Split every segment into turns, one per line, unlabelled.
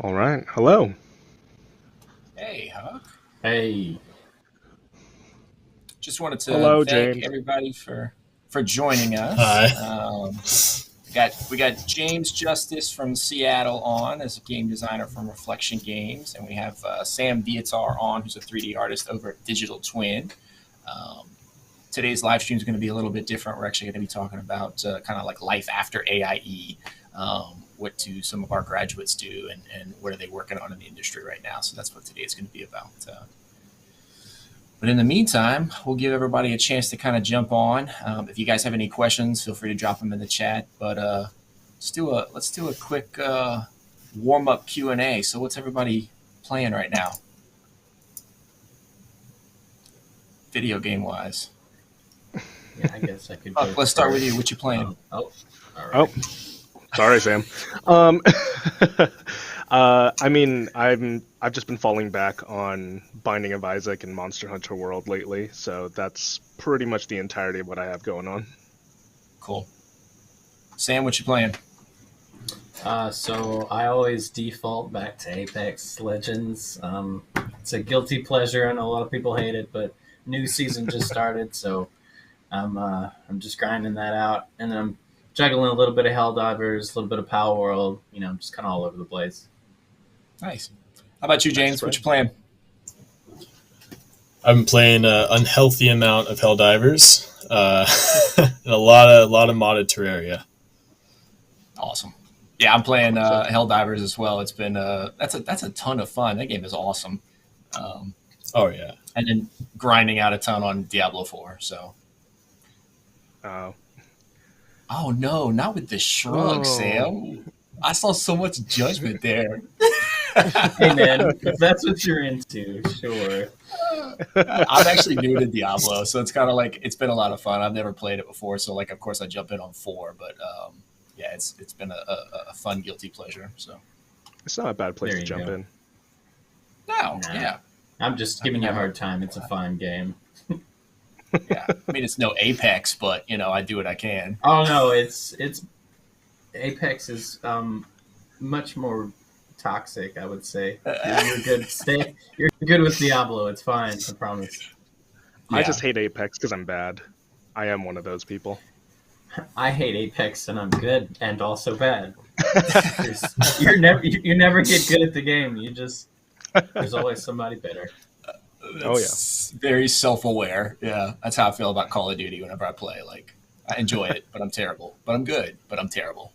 All right. Hello.
Hey, Huck.
Hey,
Just wanted to
Hello,
thank
James.
everybody for joining us.
Hi.
We got James Justice from Seattle on as a game designer from Reflection Games, and we have Sam Viator on, who's a 3D artist over at Digital Twin. Um, Today's live stream is going to be a little bit different. We're actually going to be talking about kind of like life after AIE. What do some of our graduates do, and what are they working on in the industry right now? So that's what today is going to be about. But in the meantime, we'll give everybody a chance to kind of jump on. If you guys have any questions, feel free to drop them in the chat. But let's do a quick warm up Q&A. So what's everybody playing right now, video game wise?
yeah, I guess I could.
Let's start with you. What you playing?
All right.
Oh, sorry, Sam. I mean, I've just been falling back on Binding of Isaac and Monster Hunter World lately, so that's pretty much the entirety of what I have going on.
Cool. Sam, what you playing?
So I always default back to Apex Legends. It's a guilty pleasure. I know a lot of people hate it, but new season just started, so I'm just grinding that out, and then I'm juggling a little bit of Helldivers, a little bit of Power World. I'm just kind of all over the place.
Nice. How about you, James? What you playing?
I've been playing an unhealthy amount of Helldivers and a lot of modded Terraria.
Awesome. Yeah, I'm playing Helldivers as well. It's been that's a ton of fun. That game is awesome.
Oh yeah,
and then grinding out a ton on Diablo 4. So. Oh no, not with the shrug, Sam. I saw so much judgment there.
Hey man, if that's what you're into, sure.
I'm actually new to Diablo, so it's kind of like it's been a lot of fun. I've never played it before, so like of course I jump in on 4, but yeah, it's been a fun guilty pleasure. So
it's not a bad place to jump in.
No, yeah.
I'm just giving you a hard time. It's a fun game.
Yeah, I mean it's no Apex, but I do what I can.
Oh no, it's Apex is much more toxic, I would say. You're good. You're good with Diablo. It's fine. I promise.
Yeah. I just hate Apex because I'm bad. I am one of those people.
I hate Apex and I'm good and also bad. you never get good at the game. There's always somebody better.
Very self-aware. Yeah, that's how I feel about Call of Duty whenever I play. Like, I enjoy it, but I'm terrible. But I'm good, but I'm terrible.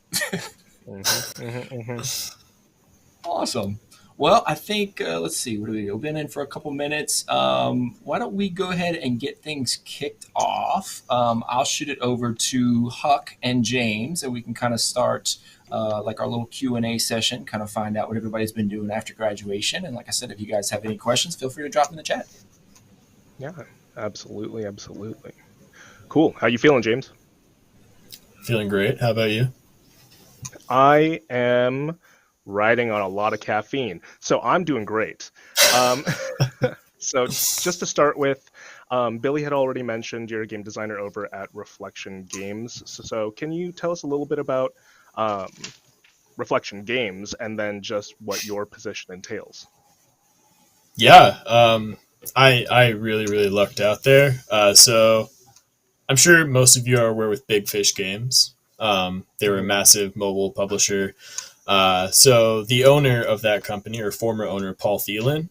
Awesome. Well, I think, let's see, what do we do? We've been in for a couple minutes. Why don't we go ahead and get things kicked off? I'll shoot it over to Huck and James, and we can kind of start like our little Q&A session, kind of find out what everybody's been doing after graduation. And like I said, if you guys have any questions, feel free to drop them in the chat.
Yeah, absolutely. Cool. How you feeling, James?
Feeling great. How about you?
I am riding on a lot of caffeine, so I'm doing great. So just to start with, Billy had already mentioned you're a game designer over at Reflection Games. So can you tell us a little bit about Reflection Games and then just what your position entails?
Yeah, I really lucked out there. So I'm sure most of you are aware with Big Fish Games. They were a massive mobile publisher. So the owner of that company, or former owner, Paul Thielen,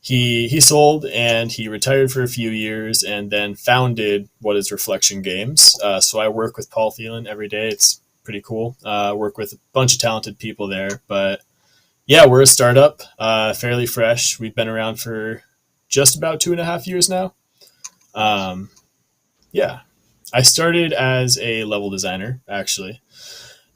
he sold and he retired for a few years and then founded what is Reflection Games. So I work with Paul Thielen every day. It's pretty cool. Work with a bunch of talented people there. But yeah, we're a startup, fairly fresh. We've been around for just about 2.5 years now. Yeah, I started as a level designer, actually.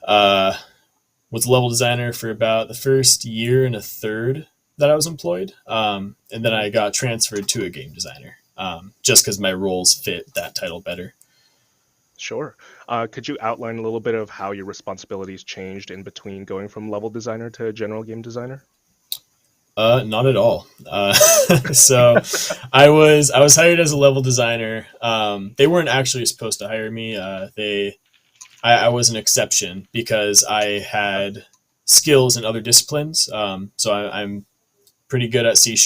Was a level designer for about the first year and a third that I was employed. And then I got transferred to a game designer just because my roles fit that title better.
Sure. Could you outline a little bit of how your responsibilities changed in between going from level designer to general game designer?
Not at all. So I was hired as a level designer. They weren't actually supposed to hire me. I was an exception because I had skills in other disciplines. I'm pretty good at C#.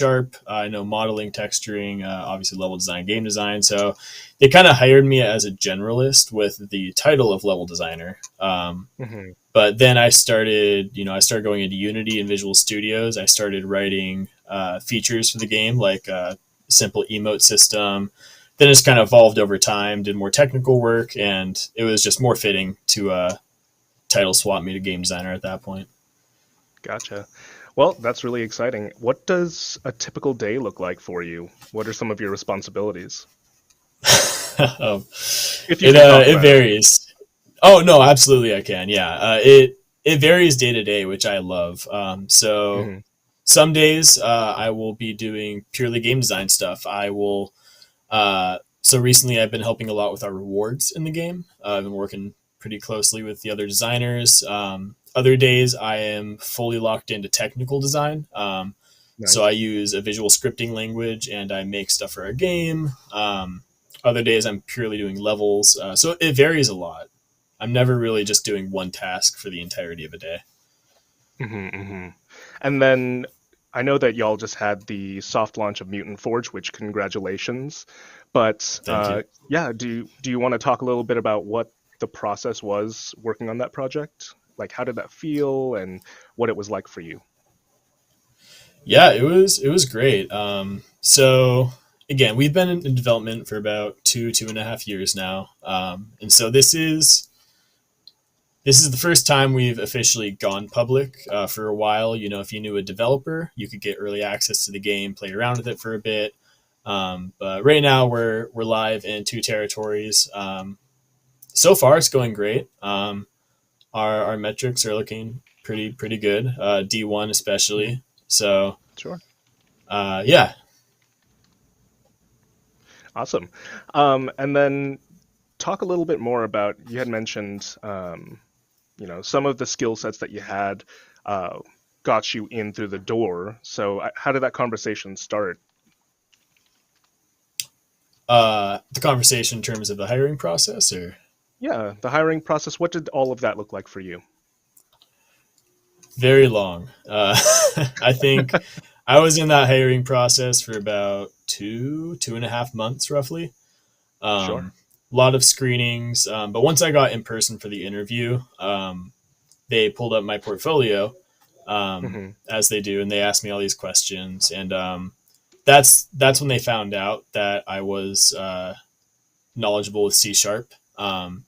I know modeling, texturing, obviously level design, game design. So they kind of hired me as a generalist with the title of level designer.
Mm-hmm.
But then I started going into Unity and Visual Studios. I started writing features for the game, like a simple emote system. Then it's kind of evolved over time, did more technical work, and it was just more fitting to title swap me to game designer at that point.
Gotcha. Well, that's really exciting. What does a typical day look like for you? What are some of your responsibilities?
um,
If you can talk
it
about it.
varies. Oh no, absolutely I can. Yeah, it varies day to day, which I love. So
Mm-hmm.
some days I will be doing purely game design stuff. I will. So recently I've been helping a lot with our rewards in the game. I've been working pretty closely with the other designers. Other days I am fully locked into technical design. So I
Nice.
use a visual scripting language and I make stuff for our game. Other days I'm purely doing levels. So it varies a lot. I'm never really just doing one task for the entirety of a day.
Mm-hmm, mm-hmm. And then I know that y'all just had the soft launch of Mutant Forge, which congratulations. But
Thank you.
yeah, do you want to talk a little bit about what the process was working on that project? Like, how did that feel, and what it was like for you?
Yeah, it was great. So again, we've been in development for about 2.5 years now, and so this is the first time we've officially gone public. For a while, if you knew a developer, you could get early access to the game, play around with it for a bit. But right now we're live in 2 territories. So far, it's going great. Our metrics are looking pretty good. D1
Mhm.
especially. So
Sure.
yeah.
Awesome. And then talk a little bit more about, you had mentioned, some of the skill sets that you had uh, got you in through the door. So how did that conversation start?
The conversation in terms of the hiring process, or
Yeah, the hiring process. What did all of that look like for you?
very long. I think I was in that hiring process for about 2.5 months roughly.
Sure.
A lot of screenings, but once I got in person for the interview, they pulled up my portfolio,
Hmm.
as they do, and they asked me all these questions, and that's when they found out that I was knowledgeable with C#. Um,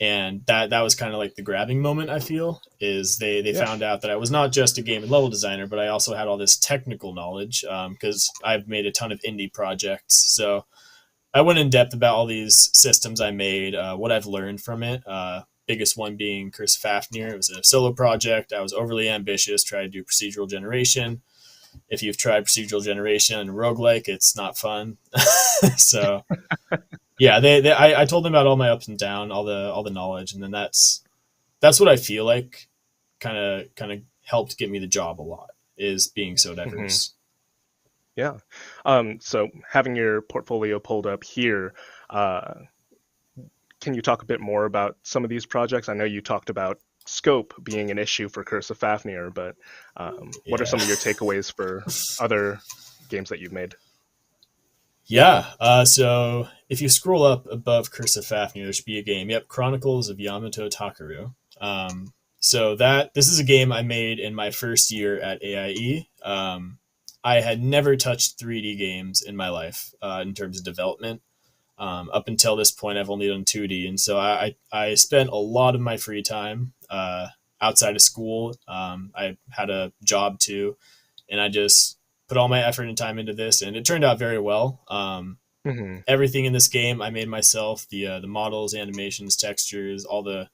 and that was kind of like the grabbing moment. I feel is they
Yeah.
found out that I was not just a game and level designer, but I also had all this technical knowledge, because I've made a ton of indie projects. So I went in depth about all these systems I made, what I've learned from it. Biggest one being Curse of Fafnir. It was a solo project. I was overly ambitious, tried to do procedural generation. If you've tried procedural generation and roguelike, it's not fun. So yeah, I told them about all my ups and downs, all the knowledge, and then that's what I feel like kind of helped get me the job a lot, is being so
Hmm.
diverse.
Yeah. So having your portfolio pulled up here, uh, can you talk a bit more about some of these projects? I know you talked about scope being an issue for Curse of Fafnir, but what are
Yeah.
some of your takeaways for other games that you've made?
Yeah. So if you scroll up above Curse of Fafnir, there should be a game. Yep, Chronicles of Yamato Takaru. So this is a game I made in my first year at AIE. I had never touched 3D games in my life, in terms of development. Up until this point, I've only done 2D, and so I spent a lot of my free time outside of school. I had a job too, and I just put all my effort and time into this, and it turned out very well.
Hmm.
Everything in this game I made myself: the models, animations, textures, all the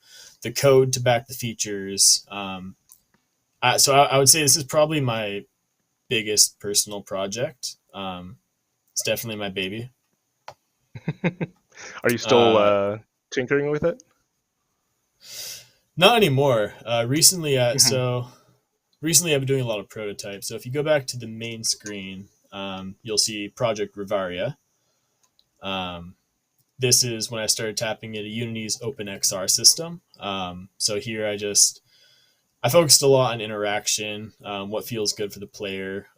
code to back the features. So I would say this is probably my biggest personal project. It's definitely my baby.
Are you still
Uh,
tinkering with it?
Not anymore.
Hmm.
Recently I've been doing a lot of prototypes. So if you go back to the main screen, you'll see Project Rivaria. Um, this is when I started tapping into Unity's OpenXR system. So here I focused a lot on interaction, what feels good for the player,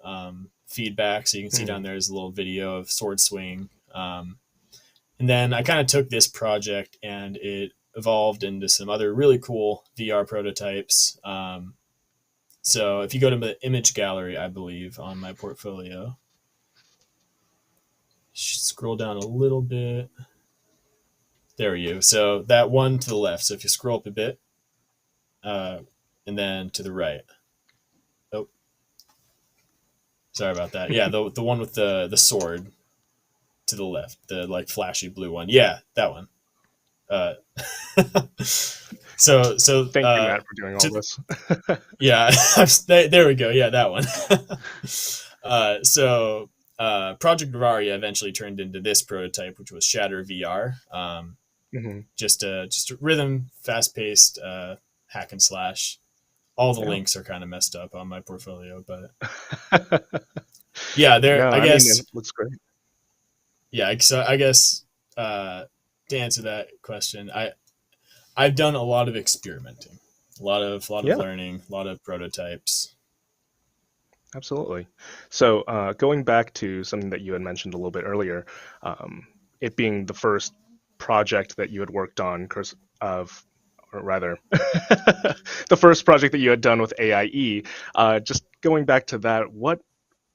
feedback. So you can see down there is a little video of sword swing. And then I kind of took this project and it evolved into some other really cool VR prototypes. So if you go to the image gallery, I believe, on my portfolio, scroll down a little bit. There we go. So that one to the left. So if you scroll up a bit, and then to the right. Oh, sorry about that. Yeah, the one with the sword to the left, the like flashy blue one. Yeah, that one. So
Thank you, Matt, for doing all this.
Yeah, there we go. Yeah, that one. Project Bavaria eventually turned into this prototype, which was Shatter VR. Just a rhythm, fast paced hack and slash. All the links are kind of messed up on my portfolio, but yeah, there.
No,
I guess
it looks great.
Yeah, so I guess to answer that question, I've done a lot of experimenting, a lot of learning, a lot of prototypes.
Absolutely. So going back to something that you had mentioned a little bit earlier, it being the first project that you had worked on, or rather, the first project that you had done with AIE. Just going back to that, what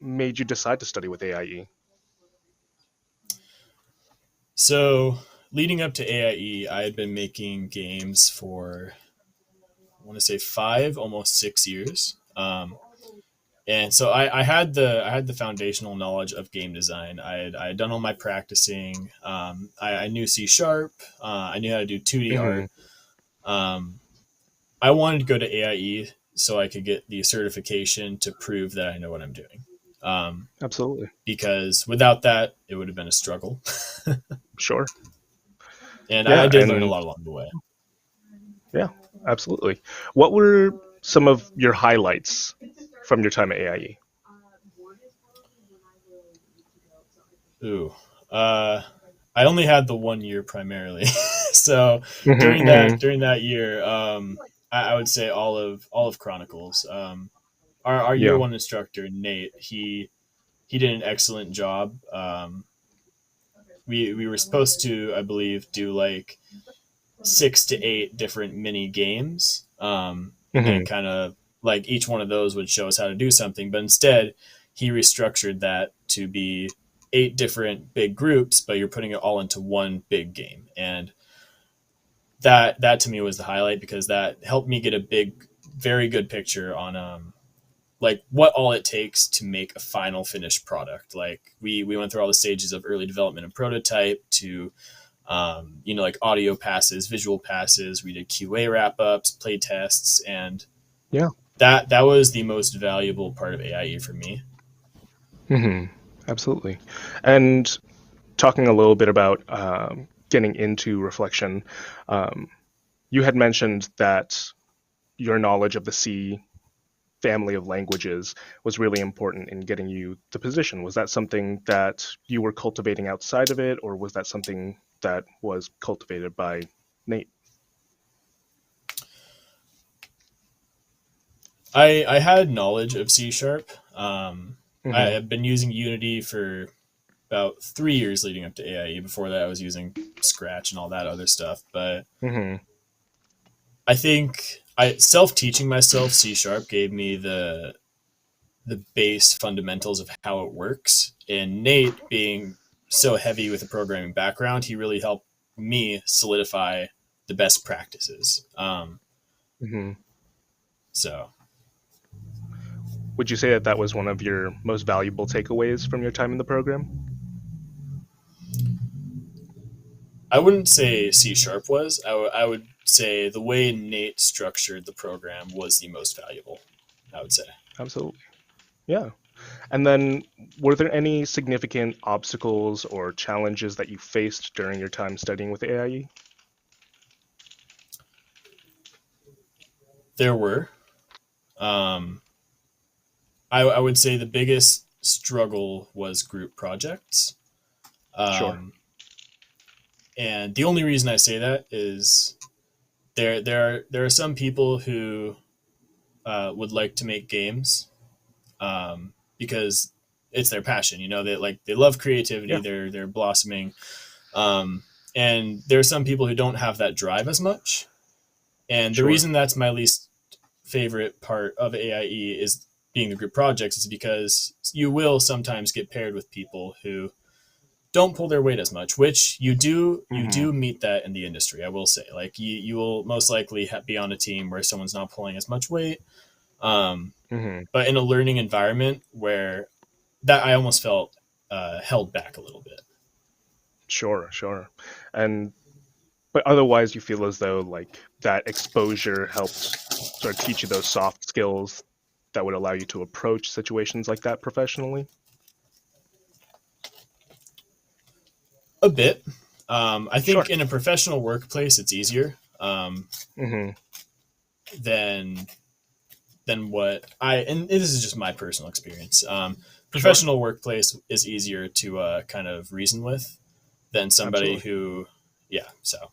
made you decide to study with AIE?
So leading up to AIE, I had been making games for, I want to say 5, almost 6 years. And so I had the foundational knowledge of game design. I had done all my practicing. I knew C#. I knew how to do 2D art. I wanted to go to AIE so I could get the certification to prove that I know what I'm doing.
Absolutely.
Because without that, it would have been a struggle.
Sure.
And I did learn a lot along the way.
Yeah, absolutely. What were some of your highlights from your time at AIE?
Ooh, I only had the 1 year primarily, so during that year, I would say all of Chronicles. Our year one instructor Nate, he did an excellent job. We were supposed to, I believe, do like 6 to 8 different mini games, and then kind of like each one of those would show us how to do something. But instead, he restructured that to be 8 different big groups, but you're putting it all into one big game. And that to me was the highlight, because that helped me get a very good picture on like what all it takes to make a final finished product. Like we went through all the stages of early development and prototype to like audio passes, visual passes. We did QA wrap ups, play tests, and that was the most valuable part of AIE for me.
Absolutely. And talking a little bit about getting into reflection, you had mentioned that your knowledge of the C family of languages was really important in getting you the position. Was that something that you were cultivating outside of it, or was that something that was cultivated by Nate?
I had knowledge of C#. I have been using Unity for about 3 years leading up to AIE. Before that, I was using Scratch and all that other stuff. But I think self-teaching myself C# gave me the base fundamentals of how it works. And Nate, being so heavy with a programming background, he really helped me solidify the best practices. So
would you say that was one of your most valuable takeaways from your time in the program?
I wouldn't say C# was. I would say the way Nate structured the program was the most valuable, I would say.
Absolutely. Yeah. And then were there any significant obstacles or challenges that you faced during your time studying with AIE?
There were. I would say the biggest struggle was group projects.
Sure.
And the only reason I say that is there are some people who would like to make games, because it's their passion. You know, they love creativity.
Yeah.
They're blossoming, and there are some people who don't have that drive as much. And the
Sure.
reason that's my least favorite part of AIE is being the group projects is because you will sometimes get paired with people who don't pull their weight as much, which you do meet that in the industry. I will say, like you will most likely be on a team where someone's not pulling as much weight, but in a learning environment where that I almost felt held back a little bit.
Sure. And but otherwise, you feel as though like that exposure helped sort of teach you those soft skills that would allow you to approach situations like that professionally.
A bit. I think
Sure.
in a professional workplace, it's easier
hmm
than what and this is just my personal experience.
Sure.
Professional workplace is easier to kind of reason with than somebody
Absolutely.
who, yeah. So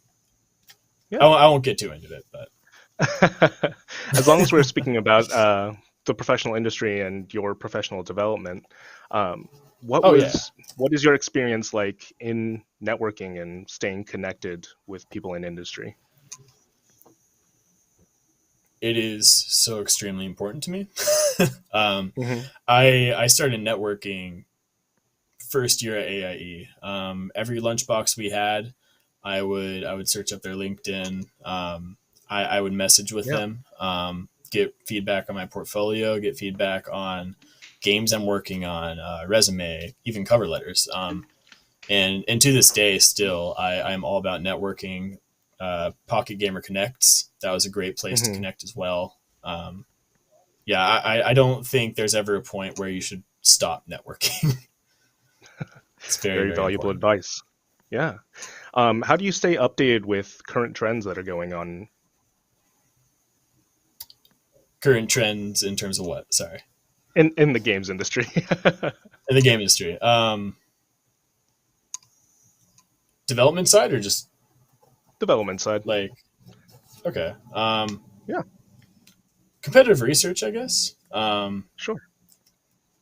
Yeah.
I won't get too into it, but
As long as we're speaking about the professional industry and your professional development, what
oh yeah,
was what is your experience like in networking and staying connected with people in industry?
it is so extremely important to me.
hmm
I started networking first year at AIE. Every lunchbox we had, I would search up their LinkedIn. I would message with
Yeah.
them, get feedback on my portfolio, get feedback on games I'm working on, resume, even cover letters. And to this day, still, I'm all about networking. Pocket Gamer Connects, that was a great place to
hmm
connect as well. Yeah, I don't think there's ever a point where you should stop networking. It's very,
Very
very
valuable
important.
advice. Yeah. How do you stay updated with current trends that are going on
Current trends in terms of what? Sorry.
in the games industry?
In the game industry. Development side or just
Development side.
like, okay.
Yeah.
Competitive research, I guess.
Sure.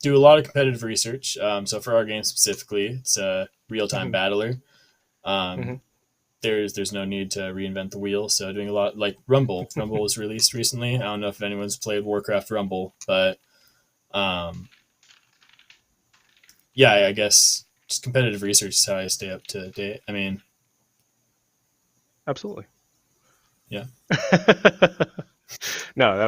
Do a lot of competitive research. So for our game specifically, it's a real-time
hmm
battler.
hmm
Um, there's no need to reinvent the wheel. So doing a lot like Rumble. Rumble was released recently. I don't know if anyone's played Warcraft Rumble, but um, yeah, I guess just competitive research is how I stay up to date. I mean,
Absolutely.
yeah.
No, that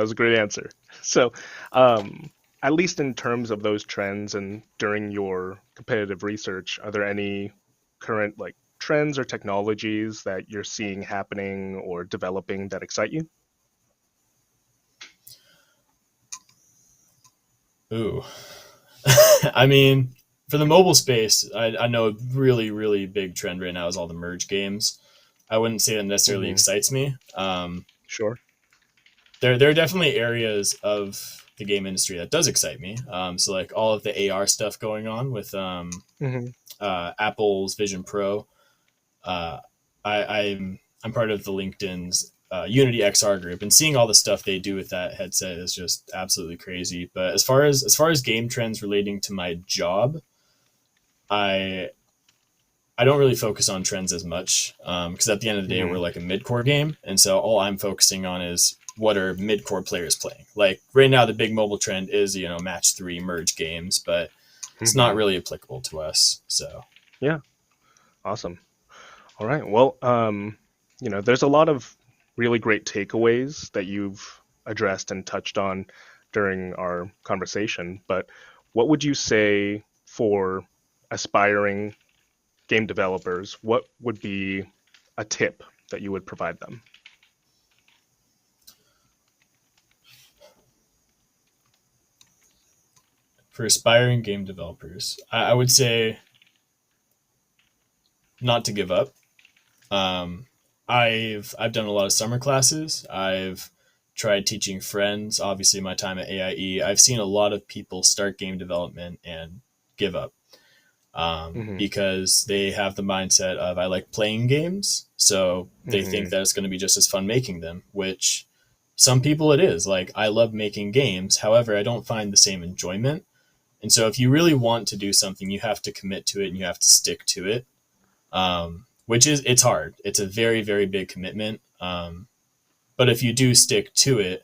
was a great answer. So, um, at least in terms of those trends and during your competitive research, are there any current like trends or technologies that you're seeing happening or developing that excite you?
Ooh. I mean, for the mobile space, I know a really, really big trend right now is all the merge games. I wouldn't say that necessarily
hmm
excites me.
Sure.
There are definitely areas of the game industry that does excite me. So like all of the AR stuff going on with
hmm
Apple's Vision Pro. Uh, I'm part of the LinkedIn's Unity XR group, and seeing all the stuff they do with that headset is just absolutely crazy. But as far as game trends relating to my job, I I don't really focus on trends as much because at the end of the day, we're
hmm
like a mid-core game, and so all I'm focusing on is what are mid-core players playing. Like right now, the big mobile trend is match three merge games, but it's not
hmm
really applicable to us. So
Yeah. Awesome. All right. Well, there's a lot of really great takeaways that you've addressed and touched on during our conversation, but what would you say for aspiring game developers? What would be a tip that you would provide them?
for aspiring game developers, I would say not to give up. Um, I've done a lot of summer classes. I've tried teaching friends. Obviously, my time at AIE, I've seen a lot of people start game development and give up
hmm
because they have the mindset of I like playing games, so they think
hmm
that it's going to be just as fun making them, which some people it is. Like, I love making games. However, I don't find the same enjoyment. And so if you really want to do something, you have to commit to it and you have to stick to it. It's hard. It's a very, very big commitment. But if you do stick to it,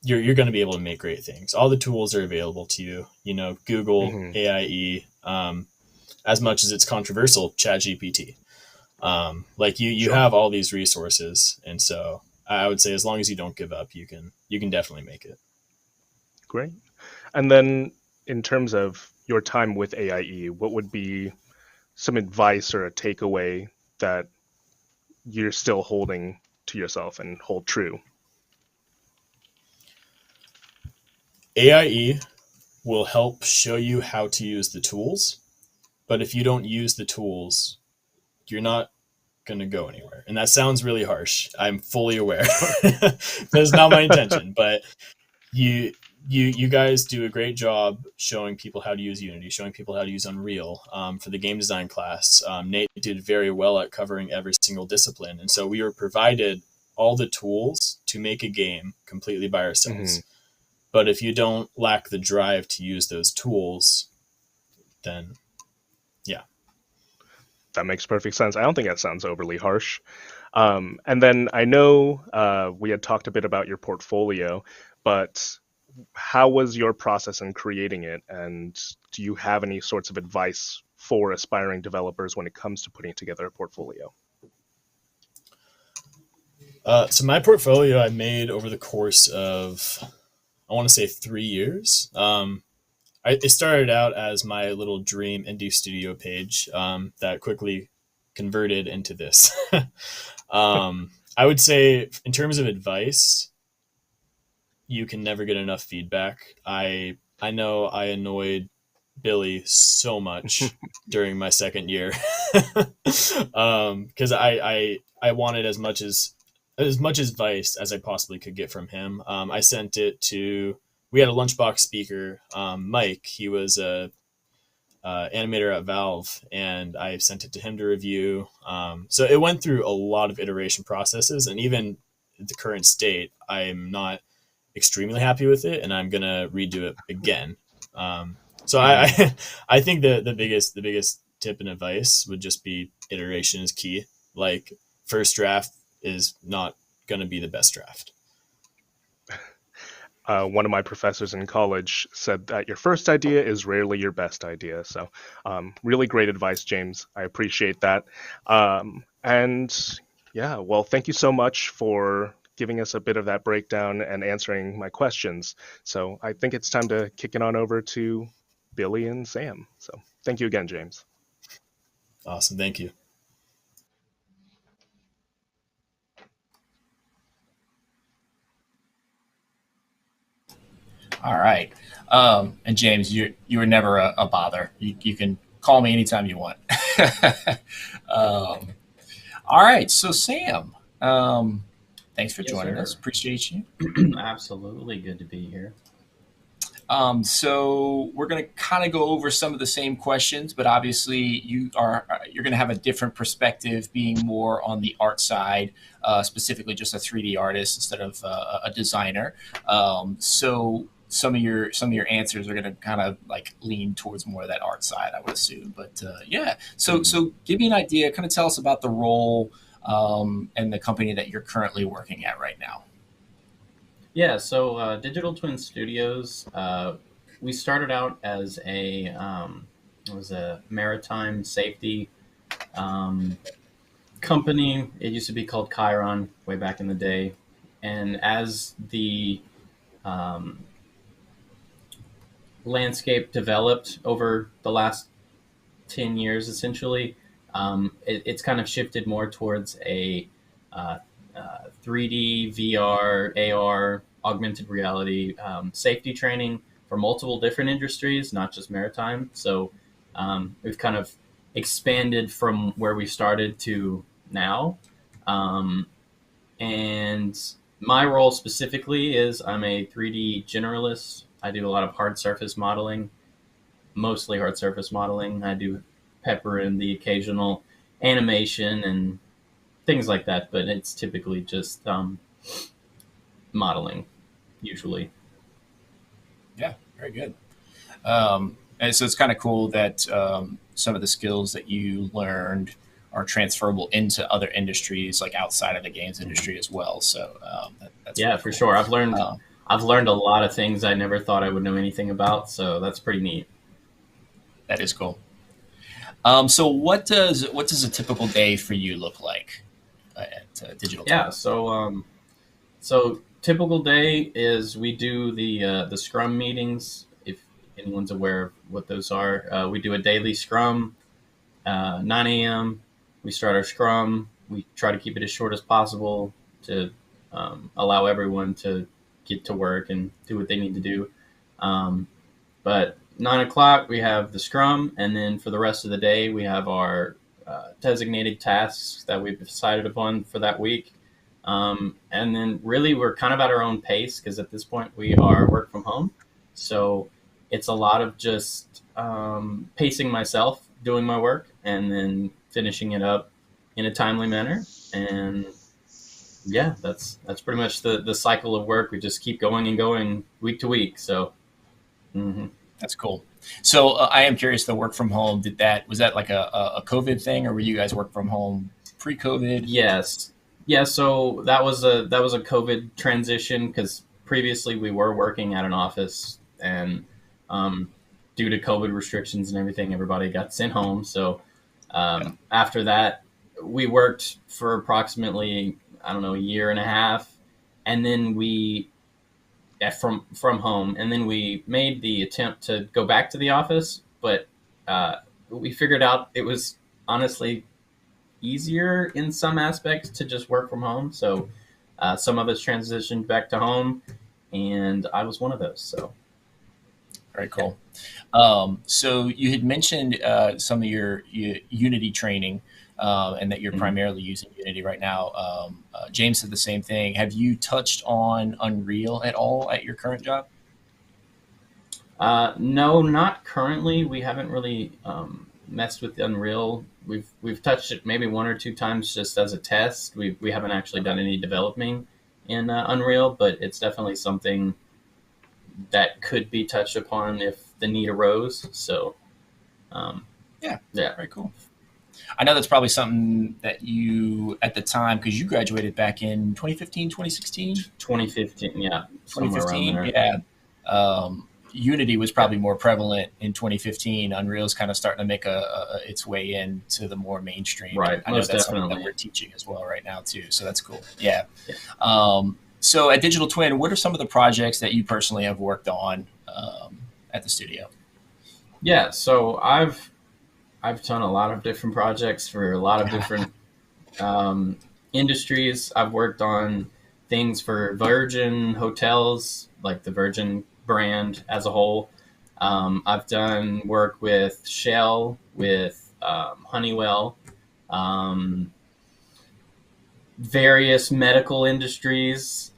you're going to be able to make great things. All the tools are available to you. Google,
Mhm.
AIE, as much as it's controversial, ChatGPT. You
Sure.
have all these resources, and so I would say as long as you don't give up, you can definitely make it.
Great. And then in terms of your time with AIE, what would be some advice or a takeaway that you're still holding to yourself and hold true?
AIE will help show you how to use the tools, but if you don't use the tools, you're not going to go anywhere. And that sounds really harsh. I'm fully aware. That's not my intention, but you guys do a great job showing people how to use Unity, showing people how to use Unreal. For the game design class, Nate did very well at covering every single discipline. And so we were provided all the tools to make a game completely by ourselves.
Mhm.
But if you don't lack the drive to use those tools, then yeah.
That makes perfect sense. I don't think that sounds overly harsh. And then I know we had talked a bit about your portfolio, but how was your process in creating it? And do you have any sorts of advice for aspiring developers when it comes to putting together a portfolio?
So my portfolio I made over the course of, I want to say 3 years. It started out as my little dream indie studio page that quickly converted into this. I would say, in terms of advice, you can never get enough feedback. I know I annoyed Billy so much during my second year because I wanted as much advice as I possibly could get from him. I sent it to, we had a lunchbox speaker, Mike. He was a animator at Valve, and I sent it to him to review. So it went through a lot of iteration processes, and even the current state, I'm not extremely happy with it, and I'm gonna redo it again. So I think the biggest tip and advice would just be iteration is key. Like, first draft is not going to be the best draft.
One of my professors in college said that your first idea is rarely your best idea. So, really great advice, James. I appreciate that. And yeah, well, thank you so much for giving us a bit of that breakdown and answering my questions. So, I think it's time to kick it on over to Billy and Sam. So, thank you again, James.
Awesome. Thank you.
All right. And James, you were never a bother. You can call me anytime you want. All right. So Sam, thanks for
Yes,
joining
sir.
us. Appreciate you.
Absolutely good to be here.
So we're going to kind of go over some of the same questions, but obviously you're going to have a different perspective, being more on the art side, specifically just a 3D artist instead of a designer. So some of your answers are going to kind of like lean towards more of that art side, I would assume. But yeah, so give me an idea. Kind of tell us about the role and the company that you're currently working at right now.
Yeah, so Digital Twin Studios, we started out as it was a maritime safety company. It used to be called Chiron way back in the day. And as the landscape developed over the last 10 years, essentially, it's kind of shifted more towards a 3D, VR, AR, augmented reality safety training for multiple different industries, not just maritime. So we've kind of expanded from where we started to now. And my role specifically is I'm a 3D generalist. I do a lot of hard surface modeling, mostly hard surface modeling. I do pepper in the occasional animation and things like that, but it's typically just modeling usually.
Yeah, very good. And so it's kind of cool that some of the skills that you learned are transferable into other industries, like outside of the games industry as well. So that's
Yeah,
really
for
cool.
sure.
Um,
I've learned a lot of things I never thought I would know anything about, so that's pretty neat.
that is cool. So what does a typical day for you look like at Digital Twin?
Yeah, so typical day is we do the Scrum meetings. If anyone's aware of what those are, we do a daily Scrum, 9 a.m. We start our Scrum. We try to keep it as short as possible to allow everyone to get to work and do what they need to do. Um, but 9 o'clock we have the Scrum, and then for the rest of the day we have our designated tasks that we've decided upon for that week. And then really we're kind of at our own pace because at this point we are work from home. So it's a lot of just pacing myself, doing my work, and then finishing it up in a timely manner. And yeah, that's pretty much the cycle of work. We just keep going and going week to week. So
That's cool. So I am curious. The work from home, was that like a COVID thing, or were you guys work from home pre-COVID?
yes, yeah. So that was a COVID transition because previously we were working at an office, and um, due to COVID restrictions and everything, everybody got sent home. So
Yeah.
after that, we worked for approximately, I don't know, a year and a half, and then we from home, and then we made the attempt to go back to the office, but uh, we figured out it was honestly easier in some aspects to just work from home. So some of us transitioned back to home, and I was one of those. So
Very
yeah.
cool. So you had mentioned some of your Unity training, and that you're
Mhm.
primarily using Unity right now. James said the same thing. Have you touched on Unreal at all at your current job?
No, not currently. We haven't really messed with Unreal. We've touched it maybe one or two times just as a test. We haven't actually
Okay.
done any developing in Unreal, but it's definitely something that could be touched upon if the need arose. So um,
Yeah.
yeah,
Very cool. I know that's probably something that you, at the time, because you graduated back in 2015, 2016.
2015, yeah, somewhere around
2015,
there.
yeah. Unity was
Yeah,
probably more prevalent in 2015. Unreal's kind of starting to make its way into the more mainstream, and
right,
I know
most
that's something that
definitely.
we're teaching as well right now too. So that's cool. Yeah.
Yeah.
So at Digital Twin, what are some of the projects that you personally have worked on at the studio?
Yeah, so I've done a lot of different projects for a lot of different um, industries. I've worked on things for Virgin hotels, like the Virgin brand as a whole. I've done work with Shell, with Honeywell, um, various medical industries.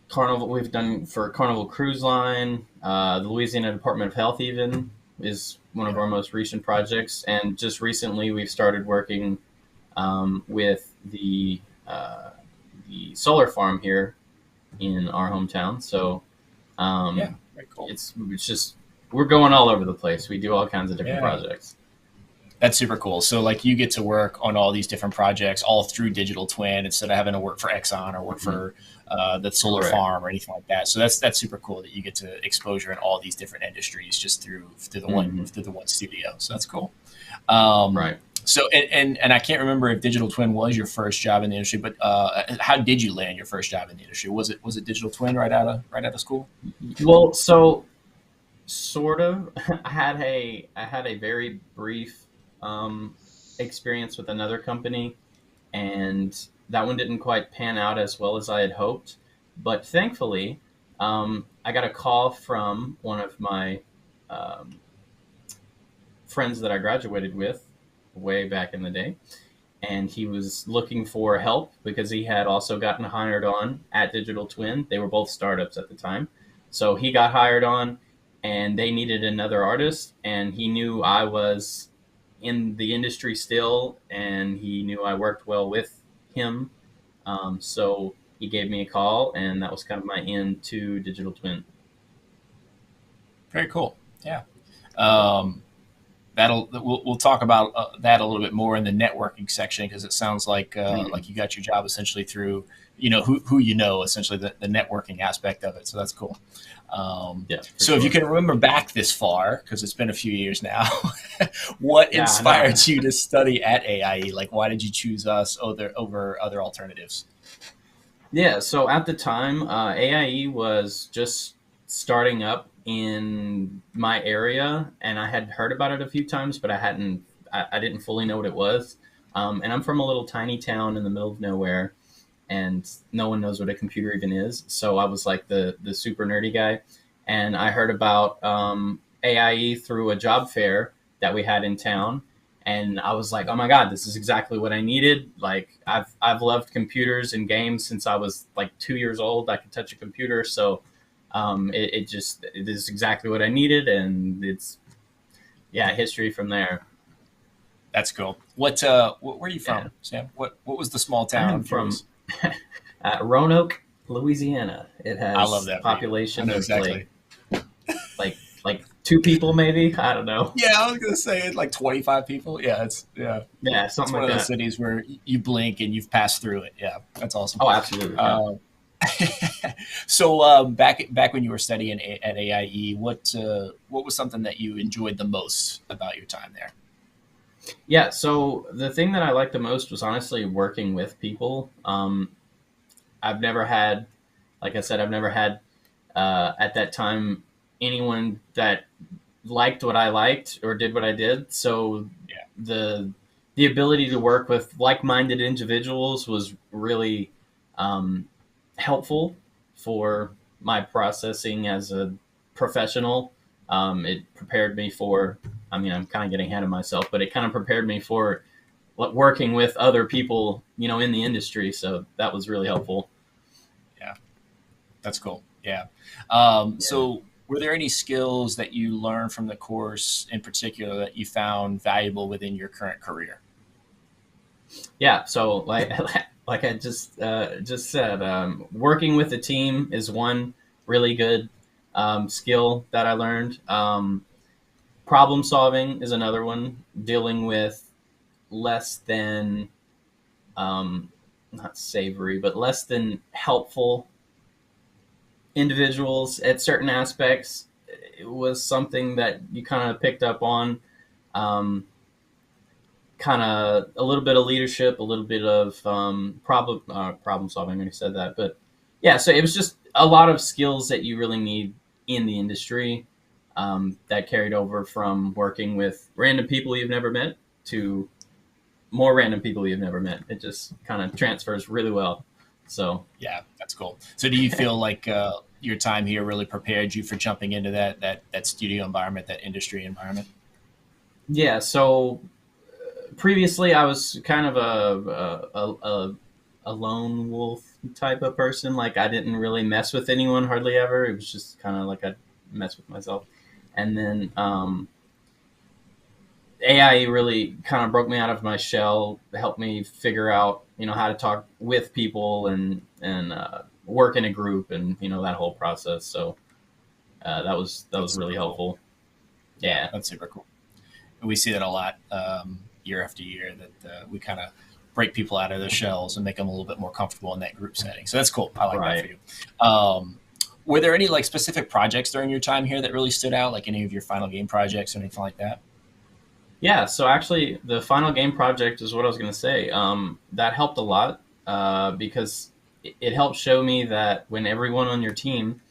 Carnival, we've done for Carnival Cruise Line, the Louisiana Department of Health, even is one of
Yeah.
our most recent projects. And just recently, we've started working with the solar farm here in our hometown. So
Yeah.
um,
Very cool.
it's just we're going all over the place. We do all kinds of different
Yeah.
projects.
That's super cool. So like you get to work on all these different projects all through Digital Twin instead of having to work for Exxon or work
Mhm.
for the solar
Correct.
farm or anything like that. So that's super cool that you get to exposure in all these different industries just
Hmm.
through the one studio. So that's cool. Um,
Right.
so and I can't remember if Digital Twin was your first job in the industry, but how did you land your first job in the industry? Was it Digital Twin right out of school?
Well, so sort of. I had a very brief um, experience with another company, and that one didn't quite pan out as well as I had hoped. But thankfully, I got a call from one of my um, friends that I graduated with way back in the day, and he was looking for help because he had also gotten hired on at Digital Twin. They were both startups at the time. So he got hired on, and they needed another artist, and he knew I was in the industry still, and he knew I worked well with him. So he gave me a call, and that was kind of my end to digital twin.
Very cool. Yeah. Um, we'll talk about that a little bit more in the networking section, because it sounds like you got your job essentially through who you know, essentially the networking aspect of it. So that's cool.
Yeah.
So if you can remember back this far, because it's been a few years now, what inspired you to study at AIE? Like, why did you choose us over other alternatives?
Yeah, so at the time, AIE was just starting up in my area, and I had heard about it a few times, but I didn't fully know what it was. And I'm from a little tiny town in the middle of nowhere, and no one knows what a computer even is. So I was like the super nerdy guy, and I heard about AIE through a job fair that we had in town, and I was like, oh my god, this is exactly what I needed. Like I've loved computers and games since I was like 2 years old. I could touch a computer, so it is exactly what I needed, and it's history from there.
That's cool. Where are you from, Sam? What was the small town?
I'm from Roanoke, Louisiana. It has
I love that
population of
exactly.
like 2 people, maybe. I don't know.
Yeah, I was gonna say like 25 people. Yeah,
something
it's
like
one of
that.
those cities where you blink and you've passed through it. Yeah, that's awesome.
Oh, absolutely. Yeah.
So back when you were studying at AIE, what was something that you enjoyed the most about your time there?
Yeah, so the thing that I liked the most was honestly working with people. I've never had, like I said, at that time anyone that liked what I liked or did what I did. So the ability to work with like-minded individuals was really helpful for my processing as a professional. It prepared me for, I mean, I'm kind of getting ahead of myself, but it kind of prepared me for working with other people, in the industry. So that was really helpful.
Yeah, that's cool. Yeah. So were there any skills that you learned from the course in particular that you found valuable within your current career?
Yeah. So like I just said, working with a team is one really good skill that I learned. Problem solving is another one. Dealing with less than, not savory, but less than helpful individuals at certain aspects, it was something that you kind of picked up on. Kind of a little bit of leadership, a little bit of problem solving. I already said that, but yeah. So it was just a lot of skills that you really need in the industry, that carried over from working with random people you've never met to more random people you've never met. It just kind of transfers really well. So
yeah, that's cool. So do you feel like your time here really prepared you for jumping into that studio environment, that industry environment?
Yeah. So previously, I was kind of a lone wolf type of person. Like I didn't really mess with anyone hardly ever. It was just kind of like I'd mess with myself. And then AIE really kind of broke me out of my shell, helped me figure out, how to talk with people and work in a group, and that whole process. So that was really helpful. Yeah,
that's super cool. We see that a lot year after year, that we kind of break people out of their shells and make them a little bit more comfortable in that group setting. So that's cool. I like that for you. Were there any specific projects during your time here that really stood out, like any of your final game projects or anything like that?
Yeah, so actually the final game project is what I was going to say. That helped a lot because it helped show me that when everyone on your team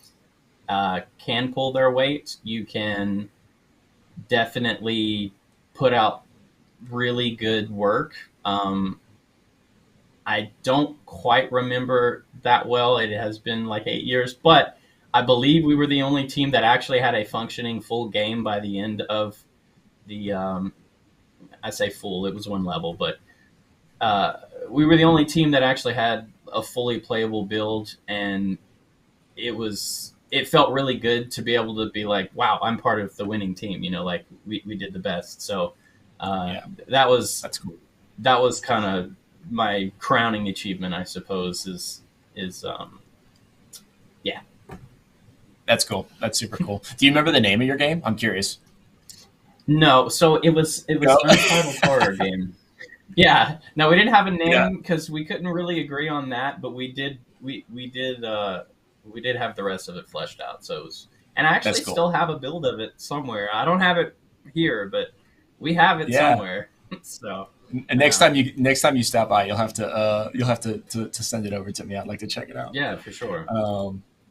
can pull their weight, you can definitely put out really good work. I don't quite remember that well. It has been like 8 years, but I believe we were the only team that actually had a functioning full game by the end of the, I say full, it was one level, but we were the only team that actually had a fully playable build, and it felt really good to be able to be like, wow, I'm part of the winning team, like we did the best. So that's cool. That was kind of my crowning achievement, I suppose, is yeah.
That's cool. That's super cool. Do you remember the name of your game? I'm curious.
No, so it was
No.
Untitled Horror Game. Yeah, no, we didn't have a
Yeah.
name because we couldn't really agree on that, but we did have the rest of it fleshed out. So it was, and I actually
That's cool.
still have a build of it somewhere. I don't have it here, but we have it
Yeah.
somewhere. So
And next time you stop by, you'll have to send it over to me. I'd like to check it out.
yeah, for sure.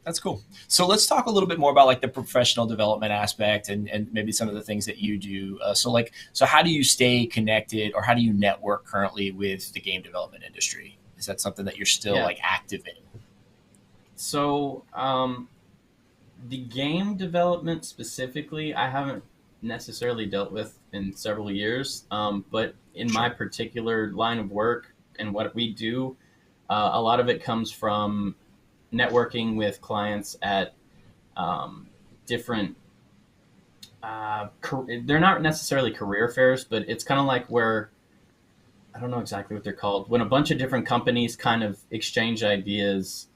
That's cool. So let's talk a little bit more about like the professional development aspect and maybe some of the things that you do. So how do you stay connected, or how do you network currently with the game development industry? Is that something that you're still like active in?
So the game development specifically, I haven't necessarily dealt with in several years, but in my particular line of work and what we do, a lot of it comes from networking with clients at different they're not necessarily career fairs, but it's kind of like where, I don't know exactly what they're called, when a bunch of different companies kind of exchange ideas.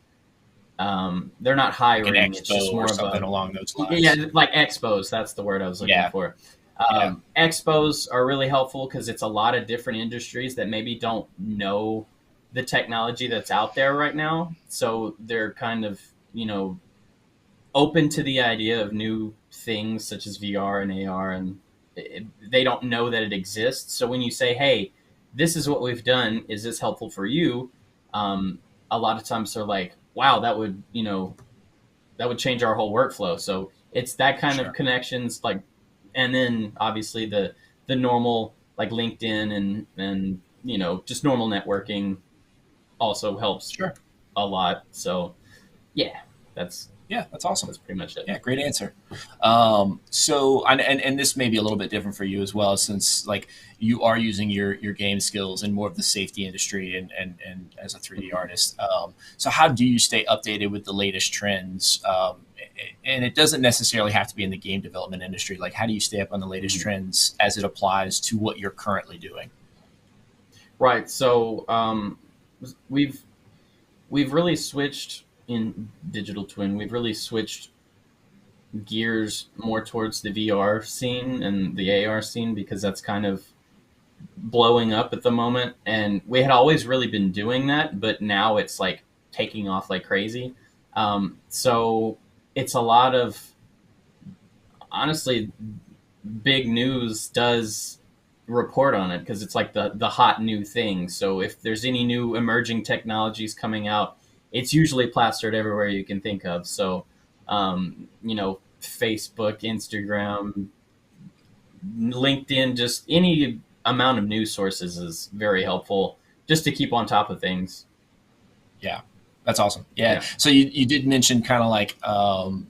They're not hiring,
Like an
it's just
expo
more
or
of
something along those lines.
yeah, like expos, that's the word I was looking for. Expos are really helpful because it's a lot of different industries that maybe don't know the technology that's out there right now. So they're kind of, open to the idea of new things such as VR and AR, and they don't know that it exists. So when you say, hey, this is what we've done, is this helpful for you? A lot of times they're like, wow, that would change our whole workflow. So it's that kind of connections, like, and then obviously the normal like LinkedIn and just normal networking also helps a lot. So that's
awesome.
That's pretty much it.
Yeah, great answer. So, and this may be a little bit different for you as well, since like you are using your game skills in more of the safety industry and as a 3D artist. So how do you stay updated with the latest trends? And it doesn't necessarily have to be in the game development industry. Like, how do you stay up on the latest trends as it applies to what you're currently doing?
Right. So we've really switched in Digital Twin. We've really switched gears more towards the VR scene and the AR scene because that's kind of blowing up at the moment. And we had always really been doing that, but now it's like taking off like crazy. So it's a lot of, honestly, big news does report on it because it's like the hot new thing. So if there's any new emerging technologies coming out, it's usually plastered everywhere you can think of. So, Facebook, Instagram, LinkedIn, just any amount of news sources is very helpful just to keep on top of things.
Yeah, that's awesome. Yeah. So you did mention kind of like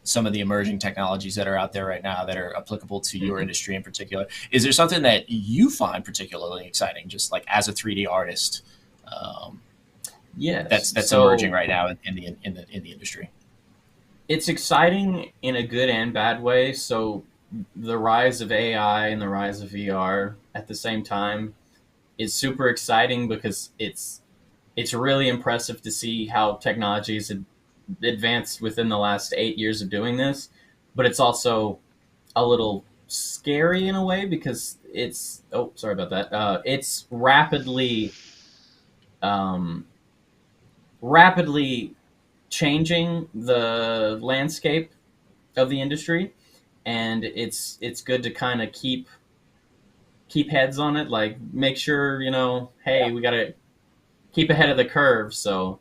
some of the emerging technologies that are out there right now that are applicable to your industry in particular. Is there something that you find particularly exciting, just like as a 3D artist? That's emerging right now in the industry.
It's exciting in a good and bad way. So the rise of AI and the rise of VR at the same time is super exciting because it's really impressive to see how technology has advanced within the last 8 years of doing this. But it's also a little scary in a way because it's it's rapidly changing the landscape of the industry, and it's good to kind of keep heads on it, like make sure we got to keep ahead of the curve. So